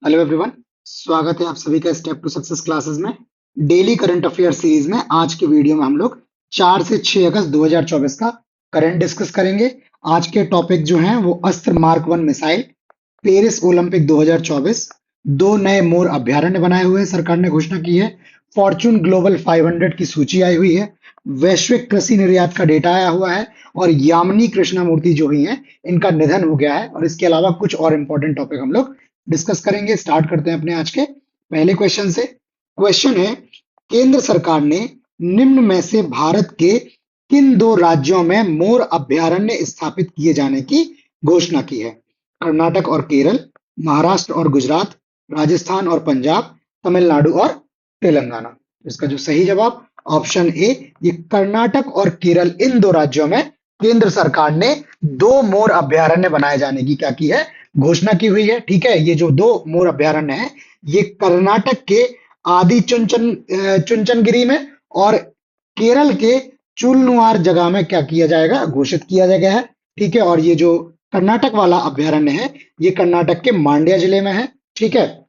Hello everyone. स्वागत है आप सभी का स्टेप टू सक्सेस क्लासेस में। डेली करंट अफेयर सीरीज में आज के वीडियो में हम लोग 4 से 6 अगस्त 2024 का करंट डिस्कस करेंगे। आज के टॉपिक जो हैं वो अस्त्र मार्क 1 मिसाइल, पेरिस ओलंपिक 2024, दो नए मोर अभयारण्य बनाए हुए हैं, सरकार ने घोषणा की है। फॉर्च्यून ग्लोबल 500 की सूची आई हुई है। वैश्विक कृषि निर्यात का डेटा आया हुआ है और यामिनी कृष्णमूर्ति जो हुई हैं इनका निधन हो गया है। और इसके अलावा कुछ और इंपॉर्टेंट टॉपिक हम लोग डिस्कस करेंगे। स्टार्ट करते हैं अपने आज के पहले क्वेश्चन से। क्वेश्चन है, केंद्र सरकार ने निम्न में से भारत के किन दो राज्यों में मोर अभयारण्य स्थापित किए जाने की घोषणा की है? कर्नाटक और केरल, महाराष्ट्र और गुजरात, राजस्थान और पंजाब, तमिलनाडु और तेलंगाना। इसका जो सही जवाब ऑप्शन ए, ये कर्नाटक और केरल, इन दो राज्यों में केंद्र सरकार ने दो मोर अभयारण्य बनाए जाने की क्या की है? घोषणा की हुई है। ठीक है, ये जो दो मोर अभयारण्य है ये कर्नाटक के आदि चुनचनगिरी में और केरल के चुलनुआर जगह में क्या किया जाएगा? घोषित किया गया है। ठीक है, और ये जो कर्नाटक वाला अभयारण्य है ये कर्नाटक के मांड्या जिले में है। ठीक है,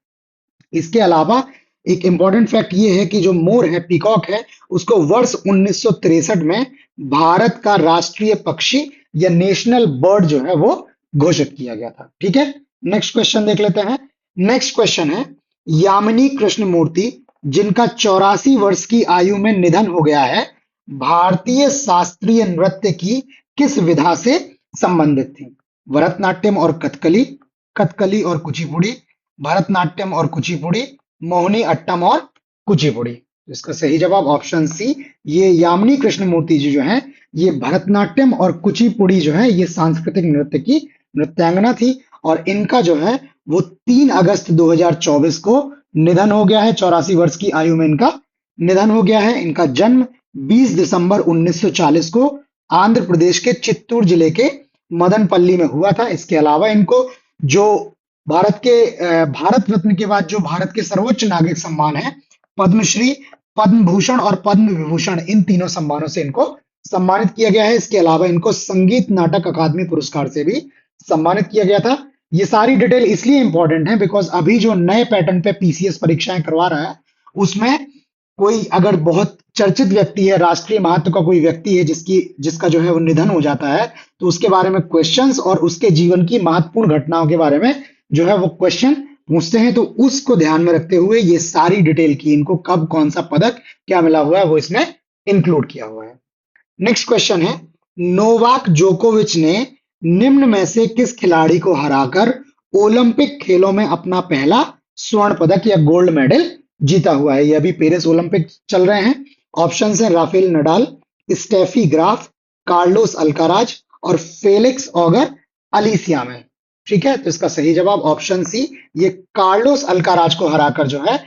इसके अलावा एक इंपॉर्टेंट फैक्ट ये है कि जो मोर है, पीकॉक है, उसको वर्ष 1963 में भारत का राष्ट्रीय पक्षी या नेशनल बर्ड जो है वो घोषित किया गया था। ठीक है, नेक्स्ट क्वेश्चन देख लेते हैं। नेक्स्ट क्वेश्चन है, यामिनी कृष्णमूर्ति जिनका 84 वर्ष की आयु में निधन हो गया है, भारतीय शास्त्रीय नृत्य की किस विधा से संबंधित थी? भरतनाट्यम और कथकली, कथकली और कुचिपुड़ी, भरतनाट्यम और कुचिपुड़ी, मोहिनी अट्टम और कुचिपुड़ी। इसका सही जवाब ऑप्शन सी, ये यामिनी कृष्णमूर्ति जी जो है ये भरतनाट्यम और कुचिपुड़ी जो है ये सांस्कृतिक नृत्य की नृत्यांगना थी और इनका जो है वो 3 अगस्त 2024 को निधन हो गया है। 84 वर्ष की आयु में इनका निधन हो गया है। इनका जन्म 20 दिसंबर 1940 को आंध्र प्रदेश के चित्तूर जिले के मदनपल्ली में हुआ था। इसके अलावा इनको जो भारत रत्न के बाद जो भारत के सर्वोच्च नागरिक सम्मान है, पद्मश्री, पद्म भूषण और पद्म विभूषण, इन तीनों सम्मानों से इनको सम्मानित किया गया है। इसके अलावा इनको संगीत नाटक अकादमी पुरस्कार से भी सम्मानित किया गया था। ये सारी डिटेल इसलिए इंपॉर्टेंट है बिकॉज अभी जो नए पैटर्न पे पीसीएस परीक्षाएं करवा रहा है उसमें कोई अगर बहुत चर्चित व्यक्ति है, राष्ट्रीय महत्व का कोई व्यक्ति है जिसका जो है वो निधन हो जाता है, तो उसके बारे में क्वेश्चंस और उसके जीवन की महत्वपूर्ण घटनाओं के बारे में जो है वो क्वेश्चन पूछते हैं। तो उसको ध्यान में रखते हुए ये सारी डिटेल की, इनको कब कौन सा पदक क्या मिला हुआ है वो इसमें इंक्लूड किया हुआ है। नेक्स्ट क्वेश्चन है, नोवाक जोकोविच ने निम्न में से किस खिलाड़ी को हराकर ओलंपिक खेलों में अपना पहला स्वर्ण पदक या गोल्ड मेडल जीता हुआ है? ये अभी पेरिस ओलंपिक चल रहे हैं। ऑप्शन है Rafael Nadal, Steffi Graf, Carlos Alcaraz और फेलिक्स ऑगर अलीसिया में। ठीक है, तो इसका सही जवाब ऑप्शन सी, ये कार्लोस अल्काराज को हराकर जो है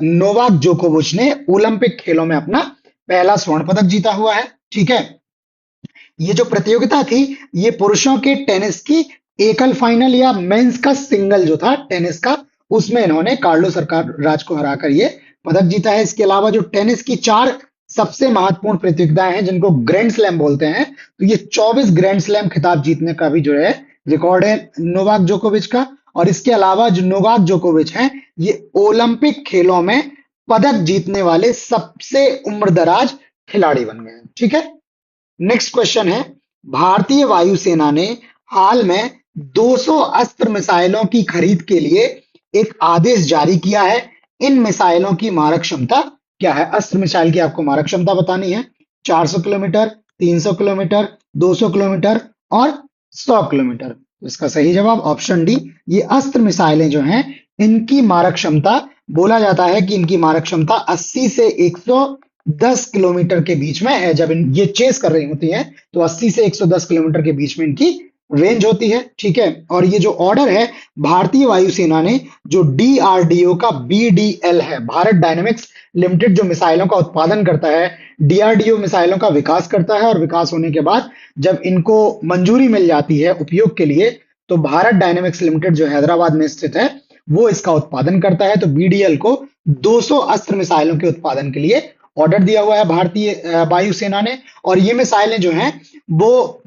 नोवाक जोकोविच ने ओलंपिक खेलों में अपना पहला स्वर्ण पदक जीता हुआ है। ठीक है, ये जो प्रतियोगिता थी ये पुरुषों के टेनिस की एकल फाइनल या मेंस का सिंगल जो था टेनिस का, उसमें इन्होंने कार्लोस अल्काराज को हराकर ये पदक जीता है। इसके अलावा जो टेनिस की 4 सबसे महत्वपूर्ण प्रतियोगिताएं हैं जिनको ग्रैंड स्लैम बोलते हैं, तो ये 24 ग्रैंड स्लैम खिताब जीतने का भी जो है रिकॉर्ड है नोवाक जोकोविच का। और इसके अलावा जो नोवाक जोकोविच हैं ये ओलंपिक खेलों में पदक जीतने वाले सबसे उम्रदराज खिलाड़ी बन गए हैं। ठीक है, नेक्स्ट क्वेश्चन है, भारतीय वायुसेना ने हाल में 200 अस्त्र मिसाइलों की खरीद के लिए एक आदेश जारी किया है। इन मिसाइलों की मारक क्षमता क्या है? अस्त्र मिसाइल की आपको मारक क्षमता बतानी है। 400 किलोमीटर, 300 किलोमीटर, 200 किलोमीटर और 100 किलोमीटर। इसका सही जवाब ऑप्शन डी, ये अस्त्र मिसाइलें जो हैं इनकी मारक क्षमता, बोला जाता है कि इनकी मारक क्षमता 80 से 110 किलोमीटर के बीच में है। जब ये चेस कर रही होती हैं तो 80 से 110 किलोमीटर के बीच में इनकी रेंज होती है। ठीक है, और ये जो ऑर्डर है भारतीय वायुसेना ने जो डीआरडीओ का बीडीएल है, भारत डायनेमिक्स लिमिटेड, जो मिसाइलों का उत्पादन करता है, डीआरडीओ मिसाइलों का विकास करता है और विकास होने के बाद जब इनको मंजूरी मिल जाती है उपयोग के लिए तो भारत डायनेमिक्स लिमिटेड जो हैदराबाद में स्थित है वो इसका उत्पादन करता है। तो बीडीएल को 200 अस्त्र मिसाइलों के उत्पादन के लिए ऑर्डर दिया हुआ है भारतीय वायुसेना ने। और ये मिसाइलें जो हैं वो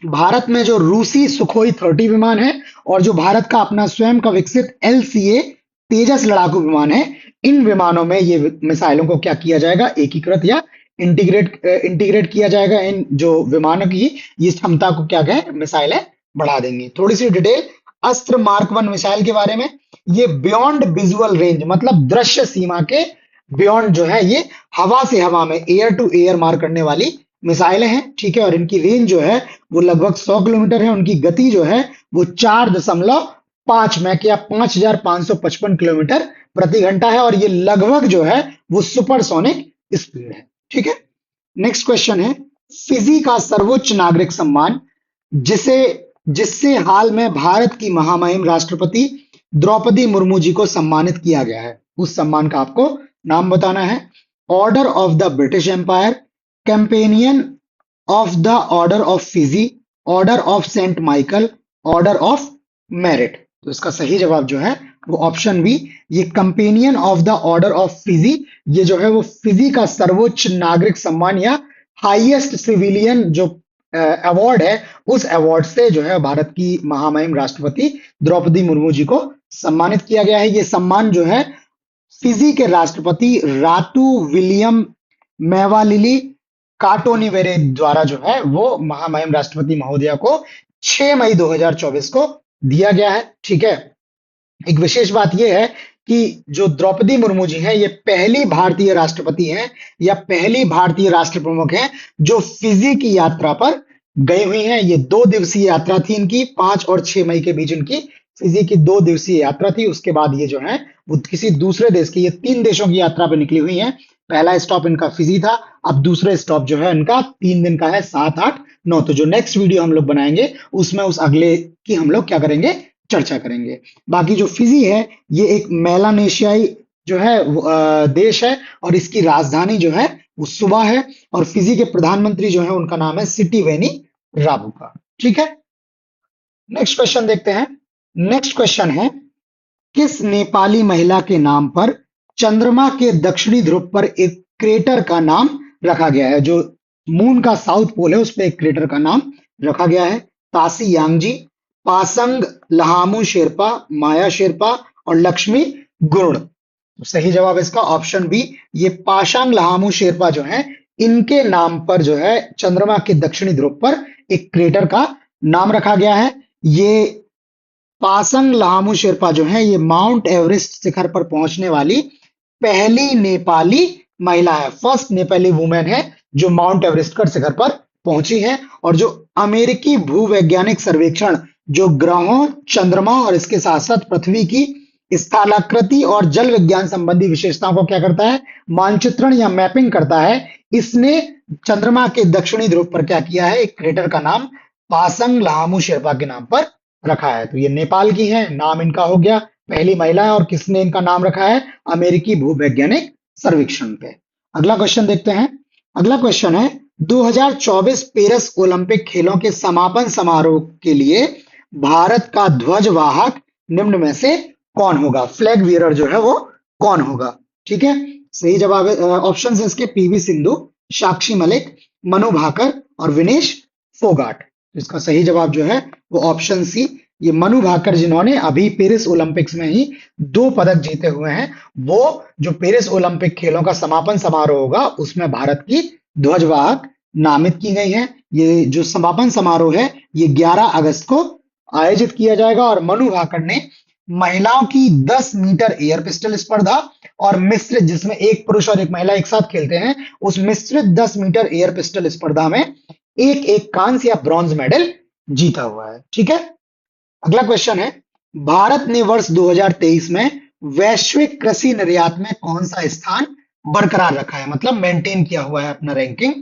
भारत में जो रूसी सुखोई 30 विमान है और जो भारत का अपना स्वयं का विकसित LCA तेजस लड़ाकू विमान है, इन विमानों में ये मिसाइलों को क्या किया जाएगा, एकीकृत या इंटीग्रेट किया जाएगा। इन जो विमानों की ये क्षमता को क्या कहें, मिसाइलें बढ़ा देंगी। थोड़ी सी डिटेल अस्त्र मार्क 1 मिसाइल के बारे में। ये बियॉन्ड विजुअल रेंज मतलब दृश्य सीमा के बियॉन्ड जो है, ये हवा से हवा में एयर टू एयर मार करने वाली मिसाइलें हैं, ठीक है। और इनकी रेंज जो है वो लगभग 100 किलोमीटर है। उनकी गति जो है वो 4.5 मैक या 5555 किलोमीटर प्रति घंटा है। और ये लगभग जो है वो सुपरसोनिक स्पीड है, ठीक है। नेक्स्ट क्वेश्चन है, फिजी का सर्वोच्च नागरिक सम्मान जिसे जिससे हाल में भारत की महामहिम राष्ट्रपति द्रौपदी मुर्मू जी को सम्मानित किया गया है, उस सम्मान का आपको नाम बताना है। Order of the British Empire, companion of the order of Fiji, order of Saint Michael, order of merit. तो इसका सही जवाब जो है वो ऑप्शन बी, ये companion of the order of Fiji, ये जो है वो फिजी का सर्वोच्च नागरिक सम्मान या हाईएस्ट सिविलियन जो अवार्ड है, उस अवार्ड से जो है भारत की महामहिम राष्ट्रपति द्रौपदी मुर्मू जी को सम्मानित किया गया है। ये सम्मान जो है फिजी के राष्ट्रपति रातू विलियम मेवालिली काटोनीवेरे द्वारा जो है वो महामहिम राष्ट्रपति महोदया को 6 मई 2024 को दिया गया है, ठीक है। एक विशेष बात यह है कि जो द्रौपदी मुर्मू जी हैं, ये पहली भारतीय राष्ट्रपति हैं या पहली भारतीय राष्ट्र प्रमुख हैं जो फिजी की यात्रा पर गई हुई हैं। ये 2 दिवसीय यात्रा थी इनकी, 5 और 6 मई के बीच इनकी फिजी की 2 दिवसीय यात्रा थी। उसके बाद ये जो है वो किसी दूसरे देश की, ये 3 देशों की यात्रा पर निकली हुई हैं। पहला स्टॉप इनका फिजी था, अब दूसरा स्टॉप जो है इनका 3 दिन का है, 7, 8, 9। तो जो नेक्स्ट वीडियो हम लोग बनाएंगे उसमें उस अगले की हम लोग क्या करेंगे, चर्चा करेंगे। बाकी जो फिजी है ये एक मेलानेशियाई जो है देश है और इसकी राजधानी जो है वो सुबा है। और फिजी के प्रधानमंत्री जो है उनका नाम है सिटिवेनी राबुका, ठीक है। नेक्स्ट क्वेश्चन देखते हैं। नेक्स्ट क्वेश्चन है, किस नेपाली महिला के नाम पर चंद्रमा के दक्षिणी ध्रुव पर एक क्रेटर का नाम रखा गया है? जो मून का साउथ पोल है उस पर एक क्रेटर का नाम रखा गया है। तासी यांगजी, पासंग लहामू शेरपा, माया शेरपा और लक्ष्मी गुरुड़। तो सही जवाब इसका ऑप्शन बी, ये पाशांग लहामू शेरपा जो है इनके नाम पर जो है चंद्रमा के दक्षिणी ध्रुव पर एक क्रेटर का नाम रखा गया है। ये पासंग लहामू शेरपा जो है ये माउंट एवरेस्ट शिखर पर पहुंचने वाली पहली नेपाली महिला है, फर्स्ट नेपाली वुमेन है जो माउंट एवरेस्ट का शिखर पर पहुंची है। और जो अमेरिकी भूवैज्ञानिक सर्वेक्षण जो ग्रहों, चंद्रमा और इसके साथ साथ पृथ्वी की स्थलाकृति और जल विज्ञान संबंधी विशेषताओं को क्या करता है, मानचित्रण या मैपिंग करता है, इसने चंद्रमा के दक्षिणी ध्रुव पर क्या किया है, एक क्रेटर का नाम पासंग लहामू शेरपा के नाम पर रखा है। तो ये नेपाल की है, नाम इनका हो गया, पहली महिला है। और किसने इनका नाम रखा है, अमेरिकी भूवैज्ञानिक सर्वेक्षण पे। अगला क्वेश्चन देखते हैं। अगला क्वेश्चन है, 2024 पेरिस ओलंपिक खेलों के समापन समारोह के लिए भारत का ध्वजवाहक निम्न में से कौन होगा? फ्लैग बियरर जो है वो कौन होगा? ठीक है, सही जवाब है, ऑप्शन है इसके पीवी सिंधु, साक्षी मलिक, मनु भाकर और विनेश फोगाट। इसका सही जवाब जो है वो ऑप्शन सी, ये मनु भाकर जिन्होंने अभी पेरिस ओलंपिक्स में ही 2 पदक जीते हुए हैं, वो जो पेरिस ओलंपिक खेलों का समापन समारोह होगा उसमें भारत की ध्वजवाहक नामित की गई है। ये जो समापन समारोह है ये 11 अगस्त को आयोजित किया जाएगा। और मनु भाकर ने महिलाओं की 10 मीटर एयर पिस्टल स्पर्धा और मिश्रित, जिसमें एक पुरुष और एक महिला एक साथ खेलते हैं, उस मिश्रित 10 मीटर एयर पिस्टल स्पर्धा में एक एक कांस्य या ब्रॉन्ज मेडल जीता हुआ है। ठीक है, अगला क्वेश्चन है, भारत ने वर्ष 2023 में वैश्विक कृषि निर्यात में कौन सा स्थान बरकरार रखा है, मतलब मेंटेन किया हुआ है अपना रैंकिंग?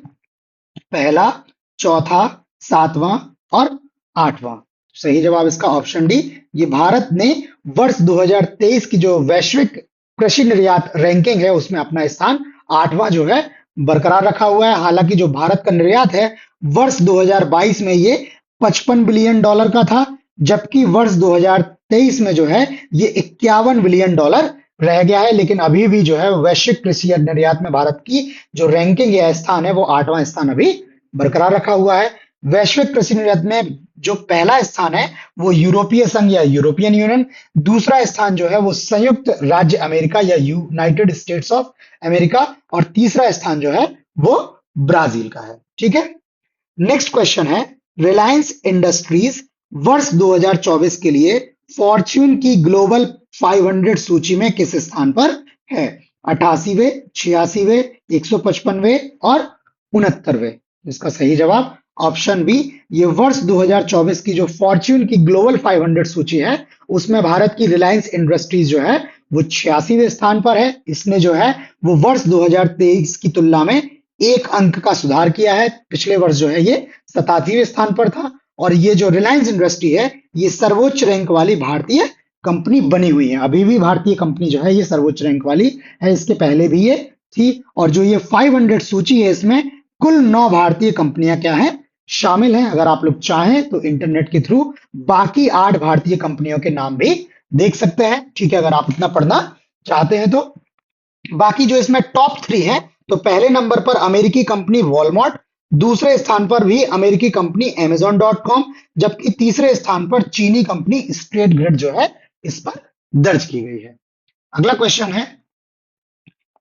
पहला, चौथा, 7वां और 8वां। सही जवाब इसका ऑप्शन डी, ये भारत ने वर्ष 2023 की जो वैश्विक कृषि निर्यात रैंकिंग है उसमें अपना स्थान 8वां जो है बरकरार रखा हुआ है। हालांकि जो भारत का निर्यात है वर्ष 2022 में ये 55 बिलियन डॉलर का था, जबकि वर्ष 2023 में जो है ये 51 बिलियन डॉलर रह गया है। लेकिन अभी भी जो है वैश्विक कृषि निर्यात में भारत की जो रैंकिंग या स्थान है वो 8वां स्थान अभी बरकरार रखा हुआ है। वैश्विक कृषि निर्यात में जो पहला स्थान है वो यूरोपीय संघ या यूरोपियन यूनियन, दूसरा स्थान जो है वो संयुक्त राज्य अमेरिका या यूनाइटेड स्टेट्स ऑफ अमेरिका, और तीसरा स्थान जो है वो ब्राजील का है। ठीक है। नेक्स्ट क्वेश्चन है, रिलायंस इंडस्ट्रीज वर्ष 2024 के लिए फॉर्च्यून की ग्लोबल 500 सूची में किस स्थान पर है? 88वें, 86वें, 155वें और 69वें। इसका सही जवाब ऑप्शन बी, ये वर्ष 2024 की जो फॉर्च्यून की ग्लोबल 500 सूची है उसमें भारत की रिलायंस इंडस्ट्रीज जो है वो 86वें स्थान पर है। इसने जो है वो वर्ष 2023 की तुलना में एक अंक का सुधार किया है। पिछले वर्ष जो है ये 87वें स्थान पर था। और ये जो रिलायंस इंडस्ट्री है ये सर्वोच्च रैंक वाली भारतीय कंपनी बनी हुई है। अभी भी भारतीय कंपनी जो है ये सर्वोच्च रैंक वाली है, इसके पहले भी ये थी। और जो ये 500 सूची है इसमें कुल 9 भारतीय कंपनियां क्या है शामिल हैं। अगर आप लोग चाहें तो इंटरनेट के थ्रू बाकी 8 भारतीय कंपनियों के नाम भी देख सकते हैं। ठीक है, अगर आप इतना पढ़ना चाहते हैं तो। बाकी जो इसमें टॉप 3 है, तो पहले नंबर पर अमेरिकी कंपनी वॉलमार्ट, दूसरे स्थान पर भी अमेरिकी कंपनी Amazon.com, जबकि तीसरे स्थान पर चीनी कंपनी स्ट्रेट ग्रिड जो है इस पर दर्ज की गई है। अगला क्वेश्चन है,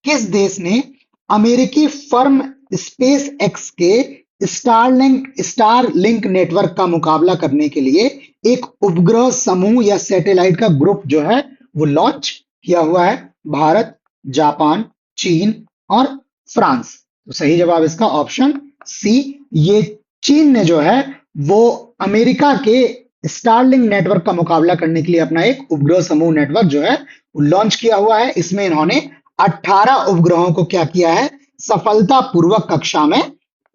किस देश ने अमेरिकी फर्म स्पेस एक्स के स्टारलिंक नेटवर्क का मुकाबला करने के लिए एक उपग्रह समूह या सैटेलाइट का ग्रुप जो है वो लॉन्च किया हुआ है? भारत, जापान, चीन और फ्रांस। तो सही जवाब इसका ऑप्शन सी, ये चीन ने जो है वो अमेरिका के स्टारलिंक नेटवर्क का मुकाबला करने के लिए अपना एक उपग्रह समूह नेटवर्क जो है वो लॉन्च किया हुआ है। इसमें इन्होंने 18 उपग्रहों को क्या किया है, सफलतापूर्वक कक्षा में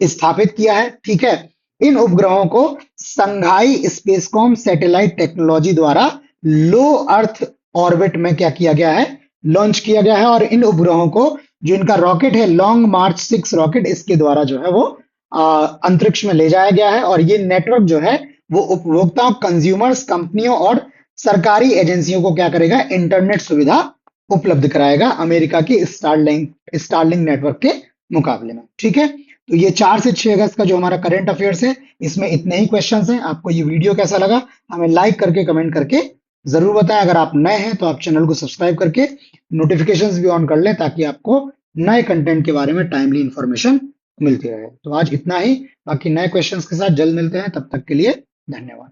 स्थापित किया है। ठीक है। इन उपग्रहों को संघाई स्पेसकॉम सैटेलाइट टेक्नोलॉजी द्वारा लो अर्थ ऑर्बिट में क्या किया गया है, लॉन्च किया गया है। और इन उपग्रहों को जो इनका रॉकेट है लॉन्ग मार्च 6 रॉकेट, इसके द्वारा जो है वो अंतरिक्ष में ले जाया गया है। और ये नेटवर्क जो है वो उपभोक्ताओं, कंज्यूमर्स, कंपनियों और सरकारी एजेंसियों को क्या करेगा, इंटरनेट सुविधा उपलब्ध कराएगा अमेरिका की स्टारलिंक नेटवर्क के मुकाबले में। ठीक है। तो ये 4 से 6 अगस्त का जो हमारा करंट अफेयर्स है इसमें इतने ही क्वेश्चंस हैं। आपको ये वीडियो कैसा लगा हमें लाइक करके कमेंट करके जरूर बताएं। अगर आप नए हैं तो आप चैनल को सब्सक्राइब करके नोटिफिकेशंस भी ऑन कर लें ताकि आपको नए कंटेंट के बारे में टाइमली इंफॉर्मेशन मिलती रहे। तो आज इतना ही, बाकी नए क्वेश्चंस के साथ जल्द मिलते हैं। तब तक के लिए धन्यवाद।